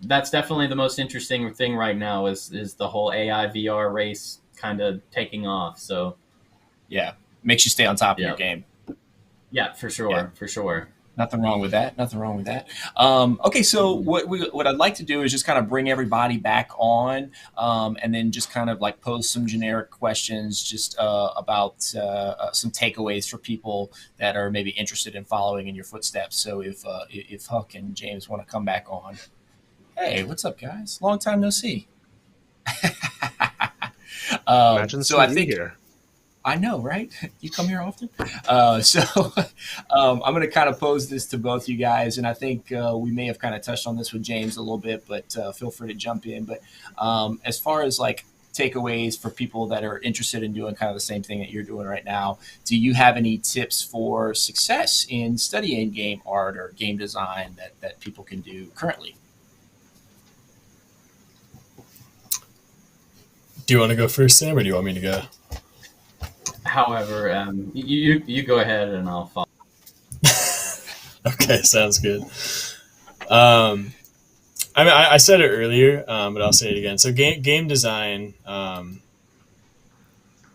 that's definitely the most interesting thing right now is the whole AI VR race kind of taking off. So
makes you stay on top of your game.
Yeah, for sure.
Nothing wrong with that. Okay, so what I'd like to do is just kind of bring everybody back on, and then just kind of like pose some generic questions just about some takeaways for people that are maybe interested in following in your footsteps. So if Huck and James want to come back on, hey, what's up, guys? Long time no see.
Imagine
so I think
here.
I know, right? You come here often. I'm going to kind of pose this to both you guys, and I think we may have kind of touched on this with James a little bit, but feel free to jump in. But as far as like takeaways for people that are interested in doing kind of the same thing that you're doing right now, do you have any tips for success in studying game art or game design that people can do currently?
Do you want to go first, Sam, or do you want me to go?
However, you go ahead and I'll follow.
Okay, sounds good. I mean, I said it earlier, but I'll say it again. So game design,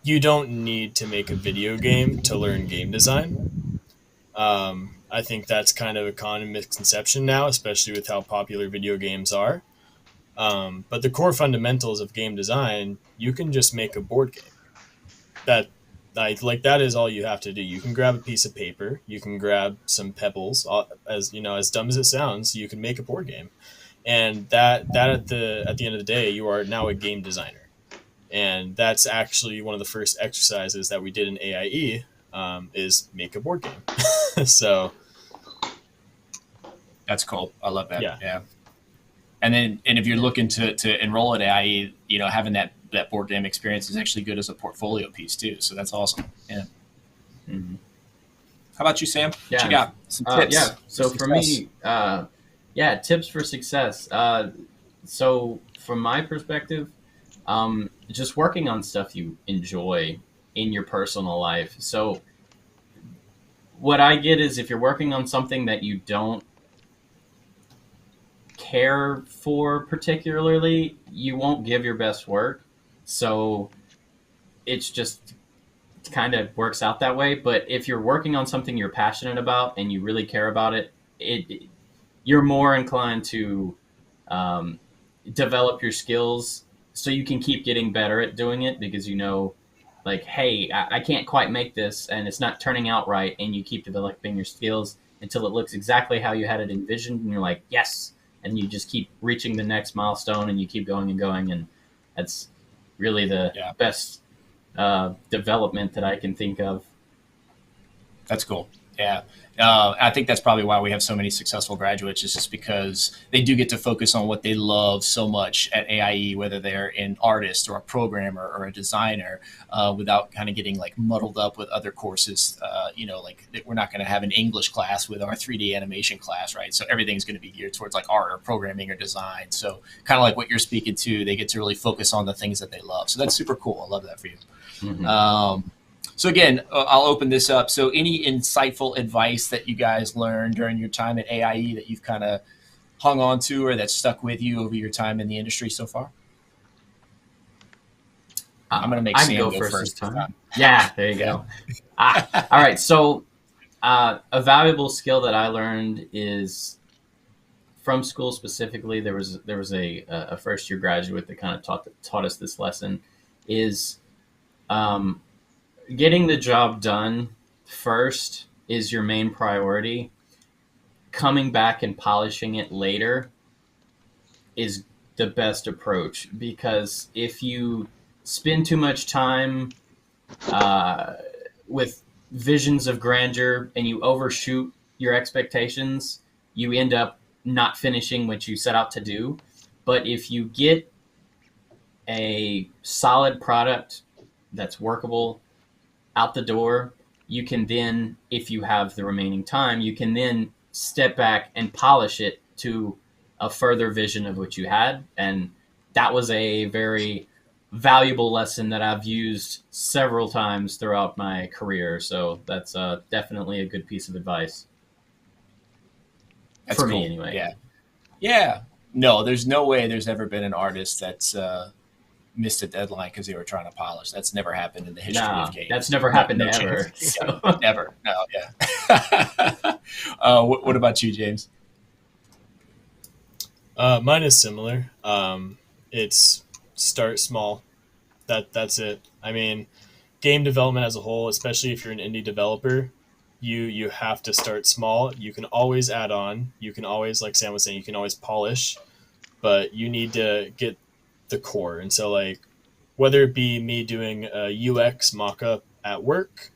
you don't need to make a video game to learn game design. I think that's kind of a common misconception now, especially with how popular video games are. But the core fundamentals of game design, you can just make a board game. That is all you have to do. You can grab a piece of paper, you can grab some pebbles. As you know, as dumb as it sounds, you can make a board game, and that at the end of the day, you are now a game designer. And that's actually one of the first exercises that we did in AIE, is make a board game. So
that's cool. I love that.
Yeah.
And if you're looking to enroll at AIE, having that board game experience is actually good as a portfolio piece too. So that's awesome. Yeah.
Mm-hmm.
How about you, Sam?
Yeah.
What you got? Some tips.
Yeah. So for me, tips for success. So from my perspective, just working on stuff you enjoy in your personal life. So what I get is if you're working on something that you don't care for particularly, you won't give your best work. So it's just kind of works out that way. But if you're working on something you're passionate about and you really care about it, you're more inclined to develop your skills so you can keep getting better at doing it, because like, hey, I can't quite make this and it's not turning out right, and you keep developing your skills until it looks exactly how you had it envisioned, and you're like, yes, and you just keep reaching the next milestone and you keep going and going, and that's really the best development that I can think of.
That's cool. Yeah. I think that's probably why we have so many successful graduates, is just because they do get to focus on what they love so much at AIE, whether they're an artist or a programmer or a designer, without kind of getting like muddled up with other courses. Like we're not going to have an English class with our 3D animation class, right? So everything's going to be geared towards like art or programming or design. So kind of like what you're speaking to, they get to really focus on the things that they love. So that's super cool. I love that for you. Mm-hmm. So again, I'll open this up. So any insightful advice that you guys learned during your time at AIE that you've kind of hung on to or that stuck with you over your time in the industry so far? I'm going to make Sam go first time.
Yeah, there you go. All right. So a valuable skill that I learned is from school specifically. There was a first year graduate that kind of taught us this lesson is getting the job done first is your main priority. Coming back and polishing it later is the best approach, because if you spend too much time with visions of grandeur and you overshoot your expectations, you end up not finishing what you set out to do. But if you get a solid product that's workable out the door, you can then, if you have the remaining time, you can then step back and polish it to a further vision of what you had. And that was a very valuable lesson that I've used several times throughout my career. So that's definitely a good piece of advice.
That's for cool. Me anyway. Yeah. Yeah. No, there's no way there's ever been an artist that's missed a deadline because they were trying to polish. That's never happened in the history of games.
That's never happened ever.
So. Never. No, yeah. What about you, James?
Mine is similar. It's start small. That's it. I mean, game development as a whole, especially if you're an indie developer, you have to start small. You can always add on. You can always, like Sam was saying, you can always polish, but you need to get the core. And so, like, whether it be me doing a UX mock-up at work,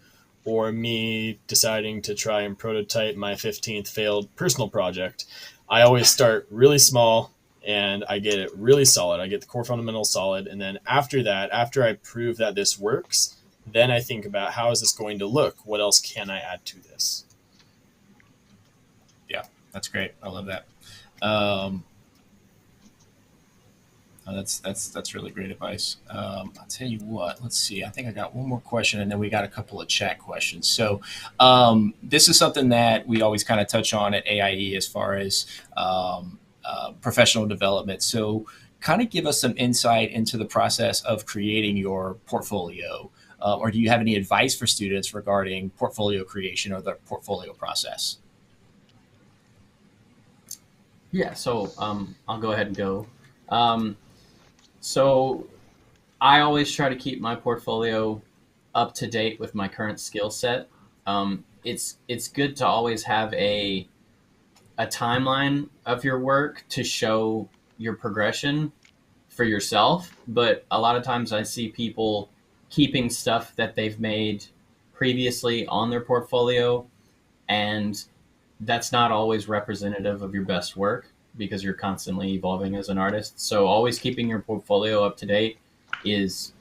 or me deciding to try and prototype my 15th failed personal project. I always start really small and I get it really solid. I get the core fundamentals solid. And then after that, after I prove that this works, then I think about how is this going to look? What else can I add to this?
Yeah, that's great. I love that. That's really great advice. I'll tell you what. Let's see. I think I got one more question, and then we got a couple of chat questions. So this is something that we always kind of touch on at AIE as far as professional development. So kind of give us some insight into the process of creating your portfolio. Or do you have any advice for students regarding portfolio creation or the portfolio process?
Yeah, so I'll go ahead and go. So I always try to keep my portfolio up to date with my current skill set. It's good to always have a timeline of your work to show your progression for yourself. But a lot of times I see people keeping stuff that they've made previously on their portfolio, and that's not always representative of your best work because you're constantly evolving as an artist. So always keeping your portfolio up to date is,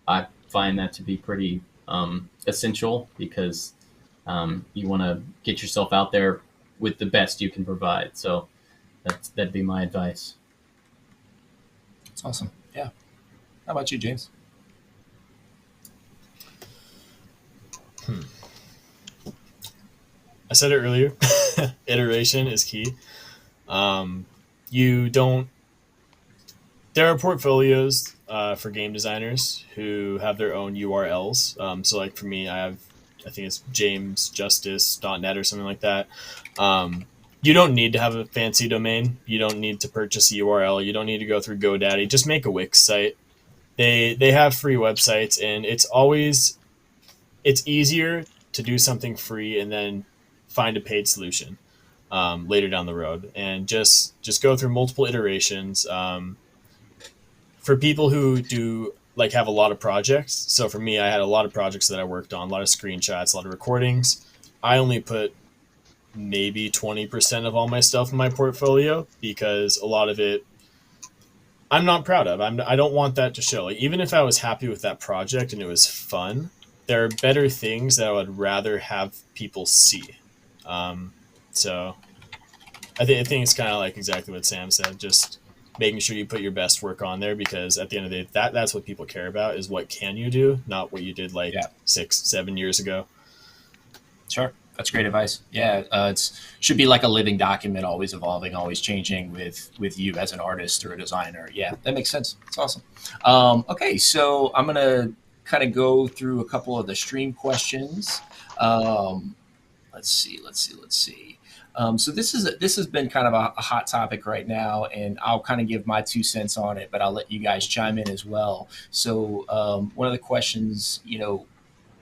I find that to be pretty essential because you want to get yourself out there with the best you can provide. So that'd be my advice.
That's awesome. Yeah. How about you, James?
I said it earlier. Iteration is key. You don't. There are portfolios for game designers who have their own URLs. So, like for me, I think it's jamesjustice.net or something like that. You don't need to have a fancy domain. You don't need to purchase a URL. You don't need to go through GoDaddy. Just make a Wix site. They have free websites, and it's easier to do something free and then find a paid solution later down the road, and just go through multiple iterations. For people who do like have a lot of projects, so for me, I had a lot of projects that I worked on, a lot of screenshots, a lot of recordings. I only put maybe 20% of all my stuff in my portfolio because a lot of it I'm not proud of. I don't want that to show. Like, even if I was happy with that project and it was fun, there are better things that I would rather have people see. So I think it's kind of like exactly what Sam said, just making sure you put your best work on there, because at the end of the day, that's what people care about, is what can you do, not what you did 6-7 years ago.
Sure. That's great advice. Yeah, it should be like a living document, always evolving, always changing with you as an artist or a designer. Yeah, that makes sense. It's awesome. Okay, so I'm going to kind of go through a couple of the stream questions. Let's see. So this has been kind of a hot topic right now, and I'll kind of give my 2 cents on it, but I'll let you guys chime in as well. So one of the questions,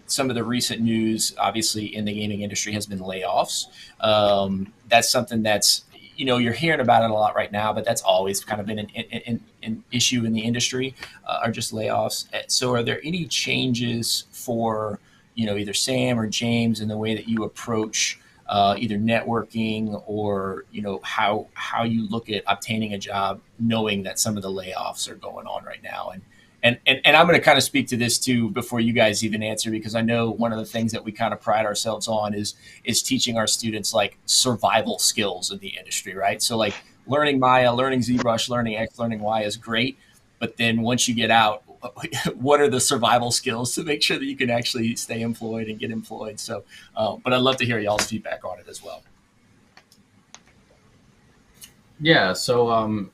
some of the recent news, obviously, in the gaming industry has been layoffs. That's something that's, you're hearing about it a lot right now, but that's always kind of been an issue in the industry, are just layoffs. So are there any changes for, either Sam or James in the way that you approach either networking or, how you look at obtaining a job, knowing that some of the layoffs are going on right now? And I'm going to kind of speak to this too before you guys even answer, because I know one of the things that we kind of pride ourselves on is teaching our students like survival skills in the industry, right? So like learning Maya, learning ZBrush, learning X, learning Y is great, but then once you get out, what are the survival skills to make sure that you can actually stay employed and get employed? So, but I'd love to hear y'all's feedback on it as well.
Yeah, so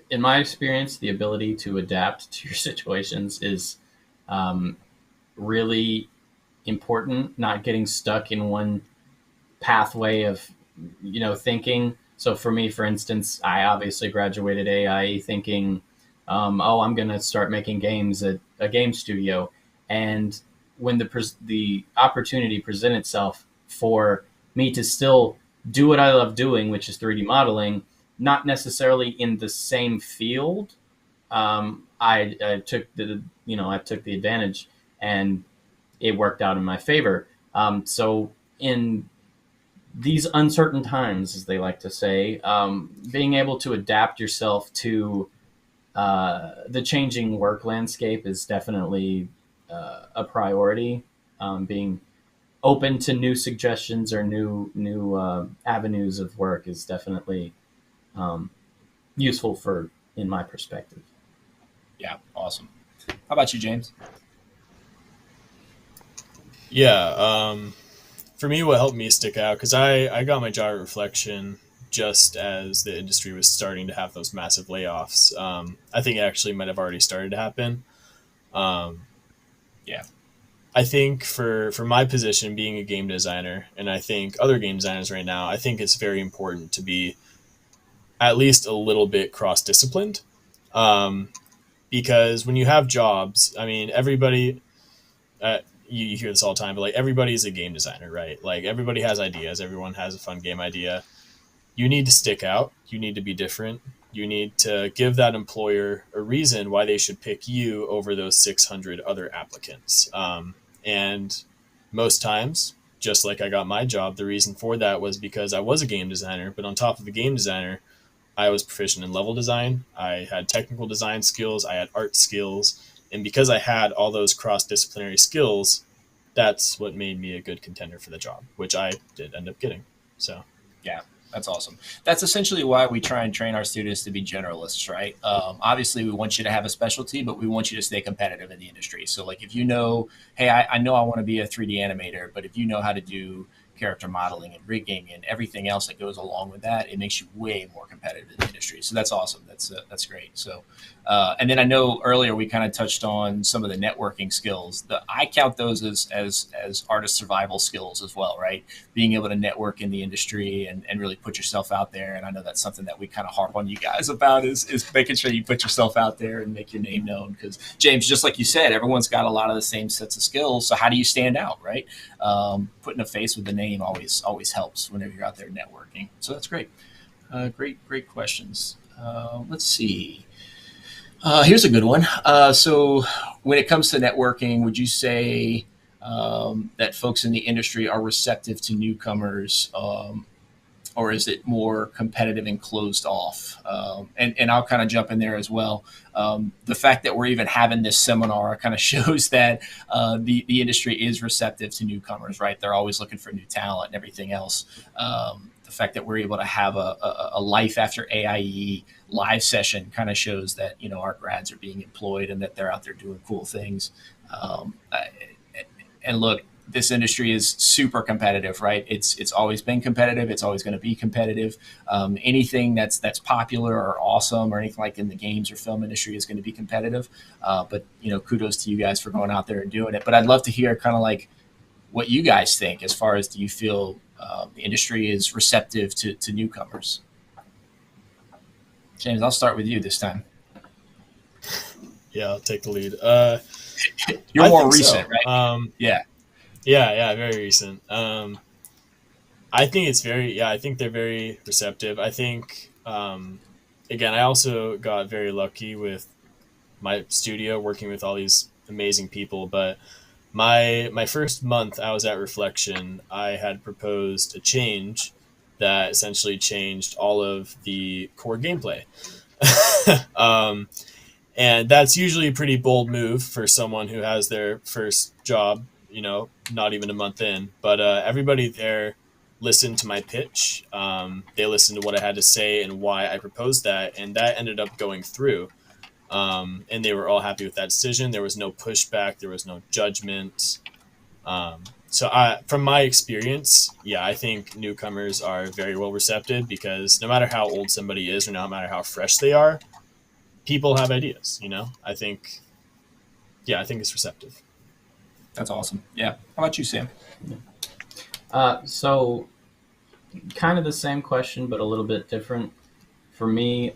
in my experience, the ability to adapt to your situations is really important, not getting stuck in one pathway of, thinking. So for me, for instance, I obviously graduated AIE thinking, I'm going to start making games at a game studio. And when the opportunity presented itself for me to still do what I love doing, which is 3D modeling, not necessarily in the same field, I took the advantage, and it worked out in my favor. So in these uncertain times, as they like to say, being able to adapt yourself to the changing work landscape is definitely a priority. Being open to new suggestions or new avenues of work is definitely useful in my perspective.
Yeah, awesome. How about you, James?
Yeah, for me, what helped me stick out, because I got my job at Reflection just as the industry was starting to have those massive layoffs. I think it actually might have already started to happen. Um,
Yeah.
I think for my position, being a game designer, and I think other game designers right now, I think it's very important to be at least a little bit cross disciplined. Um, because when you have jobs, I mean, everybody, you hear this all the time, but like everybody's a game designer, right? Like everybody has ideas, everyone has a fun game idea. You need to stick out, you need to be different, you need to give that employer a reason why they should pick you over those 600 other applicants. And most times, just like I got my job, the reason for that was because I was a game designer, but on top of a game designer, I was proficient in level design. I had technical design skills. I had art skills. And because I had all those cross disciplinary skills, that's what made me a good contender for the job, which I did end up getting. So,
Yeah, that's awesome. That's essentially why we try and train our students to be generalists, right? Obviously, we want you to have a specialty, but we want you to stay competitive in the industry. So, like, if you know, hey, I know I want to be a 3D animator, but if you know how to do character modeling and rigging and everything else that goes along with that, it makes you way more competitive in the industry. So that's awesome. That's great. So, and then I know earlier we kind of touched on some of the networking skills. I count those as artist survival skills as well, right? Being able to network in the industry and really put yourself out there. And I know that's something that we kind of harp on you guys about is making sure you put yourself out there and make your name known. Because James, just like you said, everyone's got a lot of the same sets of skills. So how do you stand out, right? Putting a face with the name always helps whenever you're out there networking. So that's great. Great questions. Let's see. Here's a good one. So when it comes to networking, would you say that folks in the industry are receptive to newcomers, or is it more competitive and closed off? And I'll kind of jump in there as well. The fact that we're even having this seminar kind of shows that the industry is receptive to newcomers, right? They're always looking for new talent and everything else. The fact that we're able to have a life after AIE live session kind of shows that, you know, our grads are being employed and that they're out there doing cool things. And look, this industry is super competitive, right? It's always been competitive. It's always going to be competitive. Anything that's popular or awesome or anything like in the games or film industry is going to be competitive. But, you know, kudos to you guys for going out there and doing it. But I'd love to hear kind of like what you guys think as far as, do you feel the industry is receptive to newcomers? James, I'll start with you this time.
yeah, I'll take the lead.
You're
I
more
think
recent,
so.
right? Yeah.
Yeah, very recent. I think it's I think they're very receptive. I think, again, I also got very lucky with my studio working with all these amazing people. But my first month I was at Reflection, I had proposed a change that essentially changed all of the core gameplay. um, and that's usually a pretty bold move for someone who has their first job, you know, not even a month in. But everybody there listened to my pitch. They listened to what I had to say and why I proposed that, and that ended up going through. And they were all happy with that decision. There was no pushback. There was no judgment. From my experience, yeah, I think newcomers are very well receptive, because no matter how old somebody is or no matter how fresh they are, people have ideas, you know? I think it's receptive.
That's awesome. Yeah. How about you, Sam?
So kind of the same question, but a little bit different for me.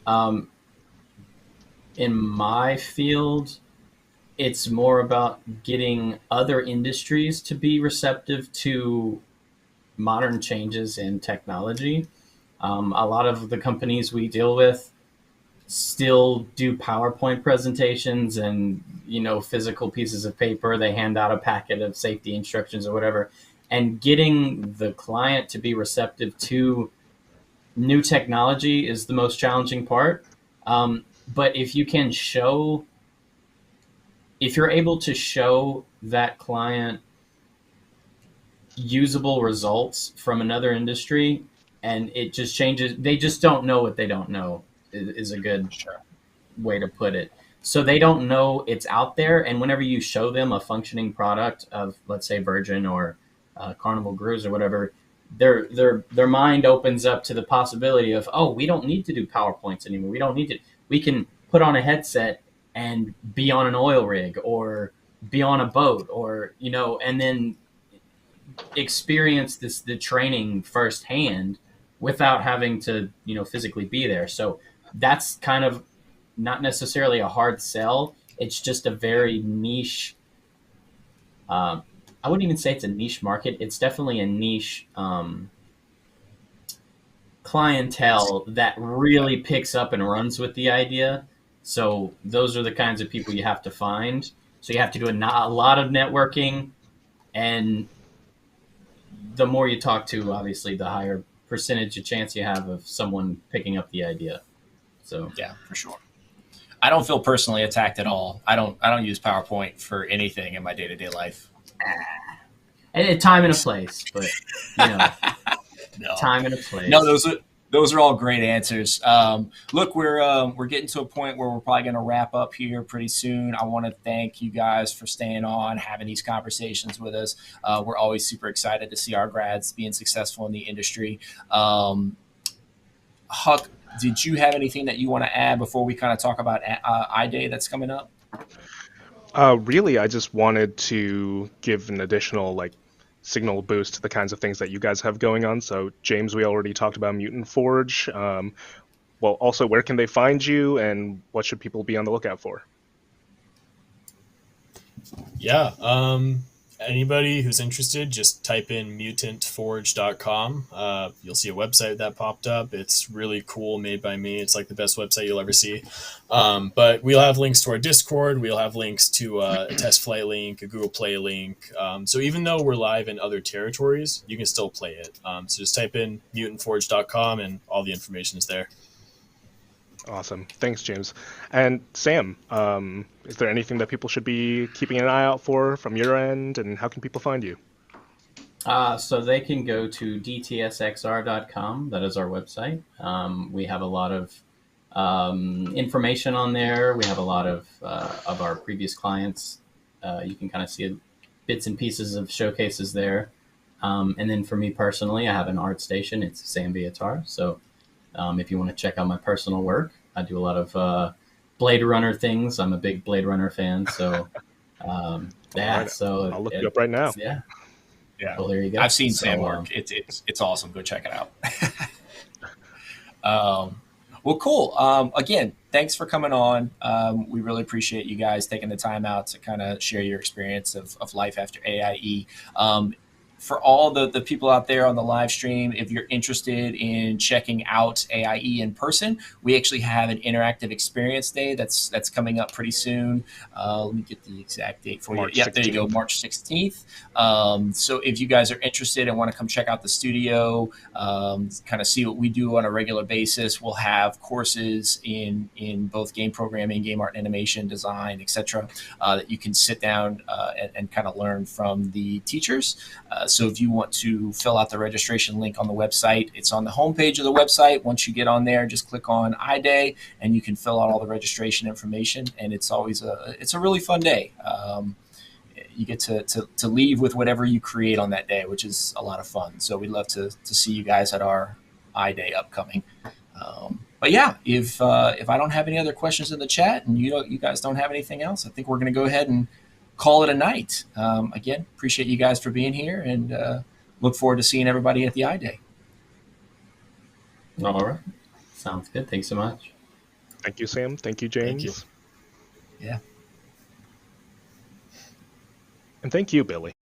In my field, it's more about getting other industries to be receptive to modern changes in technology. A lot of the companies we deal with still do PowerPoint presentations and, physical pieces of paper. They hand out a packet of safety instructions or whatever. And getting the client to be receptive to new technology is the most challenging part. But if you're able to show that client usable results from another industry, and it just changes, they just don't know what they don't know is a good way to put it. So they don't know it's out there, and whenever you show them a functioning product of, let's say, Virgin or Carnival Cruise or whatever, their mind opens up to the possibility of, oh, we don't need to do PowerPoints anymore. We can put on a headset and be on an oil rig or be on a boat, or and then experience the training firsthand without having to physically be there. So that's kind of not necessarily a hard sell. It's just a very niche. I wouldn't even say it's a niche market. It's definitely a niche clientele that really picks up and runs with the idea. So those are the kinds of people you have to find. So you have to do a lot of networking, and the more you talk to, obviously, the higher percentage of chance you have of someone picking up the idea. So
yeah, for sure. I don't feel personally attacked at all. I don't use PowerPoint for anything in my day-to-day life.
And time and a place, but
No.
time and a place.
No, those are all great answers. Look, we're getting to a point where we're probably going to wrap up here pretty soon. I want to thank you guys for staying on, having these conversations with us. We're always super excited to see our grads being successful in the industry. Huck, did you have anything that you want to add before we kind of talk about iDay that's coming up?
Really, I just wanted to give an additional signal boost to the kinds of things that you guys have going on. So, James, we already talked about Mutant Forge. Well, also, where can they find you, and what should people be on the lookout for?
Yeah, anybody who's interested, just type in mutantforge.com. You'll see a website that popped up. It's really cool, made by me. It's like the best website you'll ever see. But we'll have links to our Discord. We'll have links to a test flight link, a Google Play link. So even though we're live in other territories, you can still play it. So just type in mutantforge.com and all the information is there.
Awesome. Thanks, James. And Sam, is there anything that people should be keeping an eye out for from your end, and how can people find you?
So they can go to dtsxr.com. That is our website. We have a lot of information on there. We have a lot of our previous clients. You can kind of see bits and pieces of showcases there. And then for me personally, I have an art station. It's Sam Viator. So if you want to check out my personal work, I do a lot of Blade Runner things. I'm a big Blade Runner fan. So yeah,
right.
So
I'll look you up right now.
Yeah.
Yeah.
Well, there you go.
I've seen Sam work. It's awesome. Go check it out. Well, cool. Again, thanks for coming on. We really appreciate you guys taking the time out to kind of share your experience of life after AIE. For all the people out there on the live stream, if you're interested in checking out AIE in person, we actually have an interactive experience day that's coming up pretty soon. Let me get the exact date for you. Yeah, there you go, March 16th. So if you guys are interested and want to come check out the studio, kind of see what we do on a regular basis, we'll have courses in both game programming, game art and animation, design, etc., that you can sit down and kind of learn from the teachers. So if you want to fill out the registration link on the website, it's on the homepage of the website. Once you get on there, just click on iDay and you can fill out all the registration information. And it's always it's a really fun day. You get to leave with whatever you create on that day, which is a lot of fun. So we'd love to see you guys at our iDay upcoming. But yeah, if I don't have any other questions in the chat and you guys don't have anything else, I think we're going to go ahead and call it a night. Again, appreciate you guys for being here and look forward to seeing everybody at the iDay.
All right. Sounds good. Thanks so much.
Thank you, Sam. Thank you, James.
Thank you. Yeah.
And thank you, Billy.